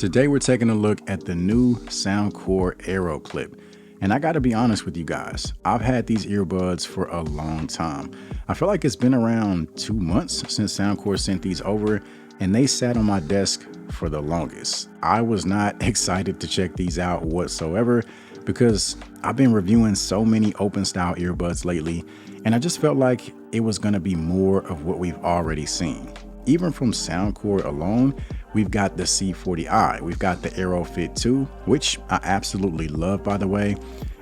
Today we're taking a look at the new Soundcore AeroClip. And I gotta be honest with you guys, I've had these earbuds for a long time. I feel like it's been around 2 months since Soundcore sent these over, and they sat on my desk for the longest. I was not excited to check these out whatsoever because I've been reviewing so many open style earbuds lately, and I just felt like it was gonna be more of what we've already seen. Even from Soundcore alone, we've got the C40i, we've got the aerofit 2, which I absolutely love, by the way.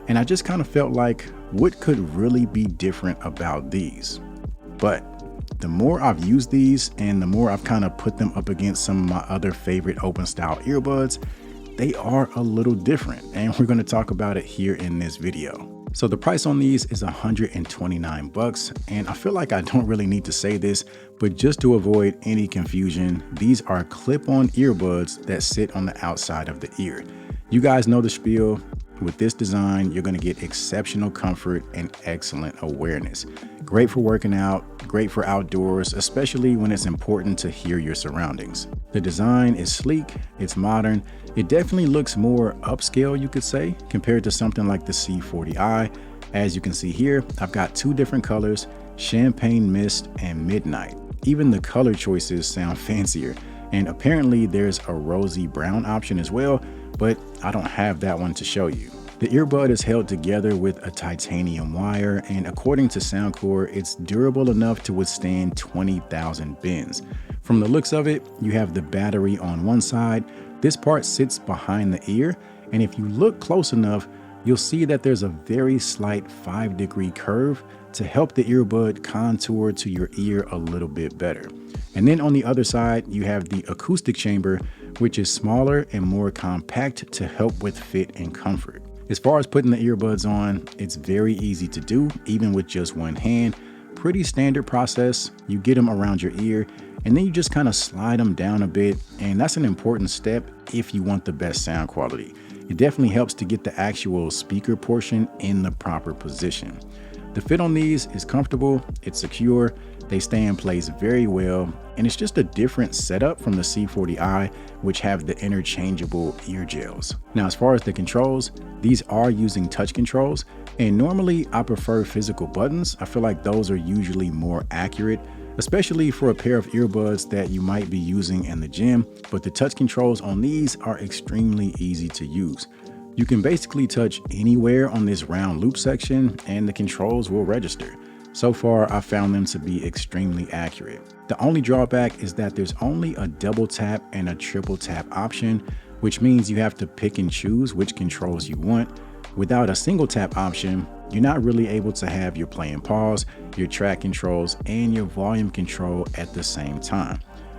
And I just kind of felt like, what could really be different about these? But the more I've used these and the more I've kind of put them up against some of my other favorite open style earbuds, they are a little different. And we're going to talk about it here in this video. So the price on these is $129, and I feel like I don't really need to say this, but just to avoid any confusion, these are clip-on earbuds that sit on the outside of the ear. You guys know the spiel. With this design, you're going to get exceptional comfort and excellent awareness. Great for working out, great for outdoors, especially when it's important to hear your surroundings. The design is sleek, it's modern, it definitely looks more upscale, you could say, compared to something like the C40i. As you can see here, I've got 2 different colors, champagne mist and midnight. Even the color choices sound fancier, and apparently there's a rosy brown option as well, but I don't have that one to show you. The earbud is held together with a titanium wire, and according to Soundcore, it's durable enough to withstand 20,000 bends. From the looks of it, you have the battery on one side. This part sits behind the ear, and if you look close enough, you'll see that there's a very slight 5-degree curve to help the earbud contour to your ear a little bit better. And then on the other side, you have the acoustic chamber, which is smaller and more compact to help with fit and comfort. As far as putting the earbuds on, it's very easy to do, even with just one hand. Pretty standard process. You get them around your ear, and then you just kind of slide them down a bit, and that's an important step if you want the best sound quality. It definitely helps to get the actual speaker portion in the proper position. The fit on these is comfortable, it's secure, they stay in place very well, and it's just a different setup from the C40i, which have the interchangeable ear gels. Now, as far as the controls, these are using touch controls, and normally I prefer physical buttons. I feel like those are usually more accurate, especially for a pair of earbuds that you might be using in the gym, but the touch controls on these are extremely easy to use. You can basically touch anywhere on this round loop section and the controls will register. So far, I found them to be extremely accurate. The only drawback is that there's only a double tap and a triple tap option, which means you have to pick and choose which controls you want. Without a single tap option, you're not really able to have your play and pause, your track controls, and your volume control at the same time.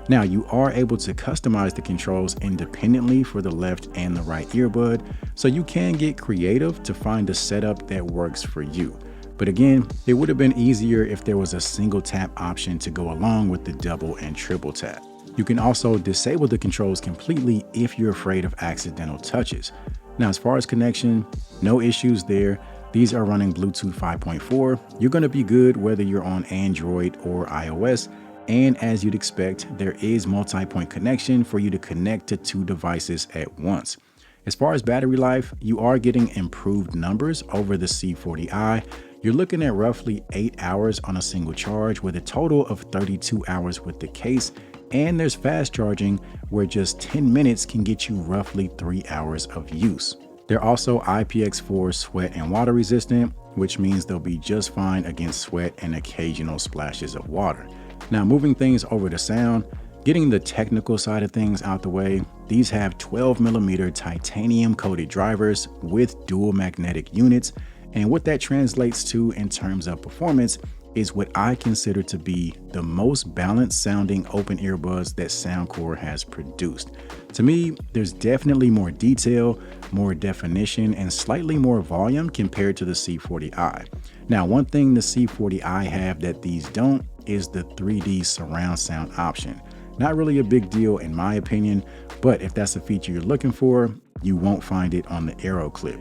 Now, you are able to customize the controls independently for the left and the right earbud, so you can get creative to find a setup that works for you. But again, it would have been easier if there was a single tap option to go along with the double and triple tap. You can also disable the controls completely if you're afraid of accidental touches. Now, as far as connection, no issues there. These are running Bluetooth 5.4. You're going to be good whether you're on Android or iOS. And as you'd expect, there is multi-point connection for you to connect to 2 devices at once. As far as battery life, you are getting improved numbers over the C40i. You're looking at roughly 8 hours on a single charge with a total of 32 hours with the case. And there's fast charging where just 10 minutes can get you roughly 3 hours of use. They're also IPX4 sweat and water resistant, which means they'll be just fine against sweat and occasional splashes of water. Now, moving things over to sound, getting the technical side of things out the way, these have 12mm titanium coated drivers with dual magnetic units. And what that translates to in terms of performance is what I consider to be the most balanced sounding open earbuds that Soundcore has produced. To me, there's definitely more detail, more definition, and slightly more volume compared to the C40i. Now, one thing the C40i have that these don't is the 3D surround sound option. Not really a big deal in my opinion, but if that's a feature you're looking for, you won't find it on the AeroClip.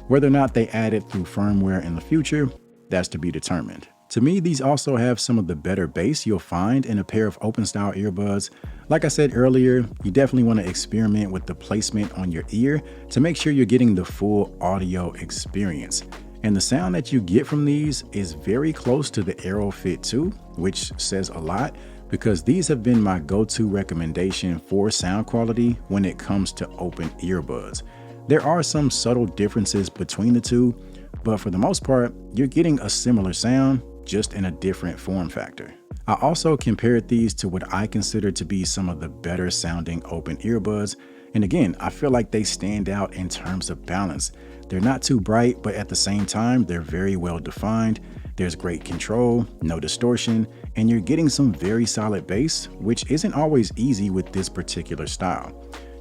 Whether or not they add it through firmware in the future, that's to be determined. To me, these also have some of the better bass you'll find in a pair of open style earbuds. Like I said earlier, you definitely want to experiment with the placement on your ear to make sure you're getting the full audio experience. And the sound that you get from these is very close to the aerofit 2, which says a lot because these have been my go-to recommendation for sound quality when it comes to open earbuds. There are some subtle differences between the two, but for the most part, you're getting a similar sound, just in a different form factor. I also compared these to what I consider to be some of the better sounding open earbuds. And again, I feel like they stand out in terms of balance. They're not too bright, but at the same time, they're very well defined. There's great control, no distortion, and you're getting some very solid bass, which isn't always easy with this particular style.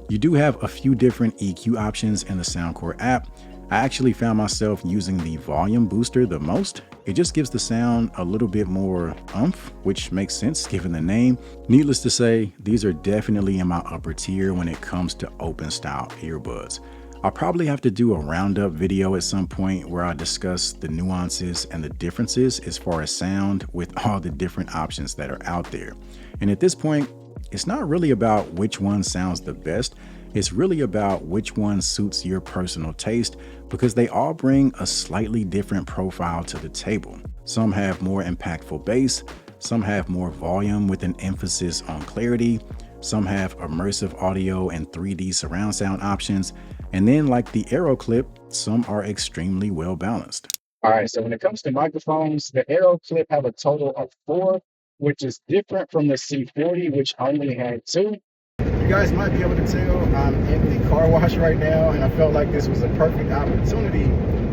You do have a few different EQ options in the Soundcore app. I actually found myself using the volume booster the most. It just gives the sound a little bit more oomph, which makes sense given the name. Needless to say, these are definitely in my upper tier when it comes to open style earbuds. I'll probably have to do a roundup video at some point where I discuss the nuances and the differences as far as sound with all the different options that are out there. And at this point, it's not really about which one sounds the best. It's really about which one suits your personal taste because they all bring a slightly different profile to the table. Some have more impactful bass, some have more volume with an emphasis on clarity, some have immersive audio and 3D surround sound options, and then like the AeroClip, some are extremely well balanced. All right, so when it comes to microphones, the AeroClip have a total of 4, which is different from the C40, which only had 2. You guys might be able to tell I'm in the car wash right now, and I felt like this was a perfect opportunity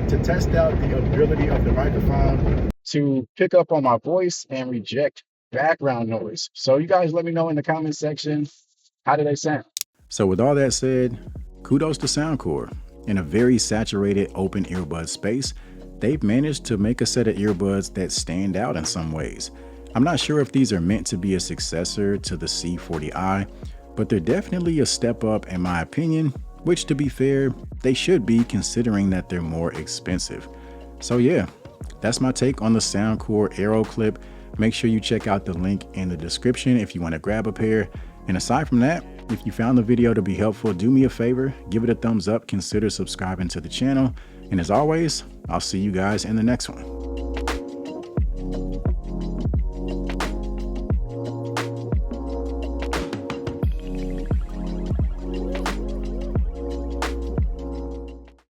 to test out the ability of the microphone to pick up on my voice and reject background noise. So you guys let me know in the comment section, how do they sound? So with all that said, kudos to Soundcore. In a very saturated open earbud space, they've managed to make a set of earbuds that stand out in some ways. I'm not sure if these are meant to be a successor to the C40i, but they're definitely a step up in my opinion, which to be fair, they should be considering that they're more expensive. So yeah, that's my take on the Soundcore AeroClip. Make sure you check out the link in the description if you want to grab a pair. And aside from that, if you found the video to be helpful, do me a favor, give it a thumbs up, consider subscribing to the channel. And as always, I'll see you guys in the next one.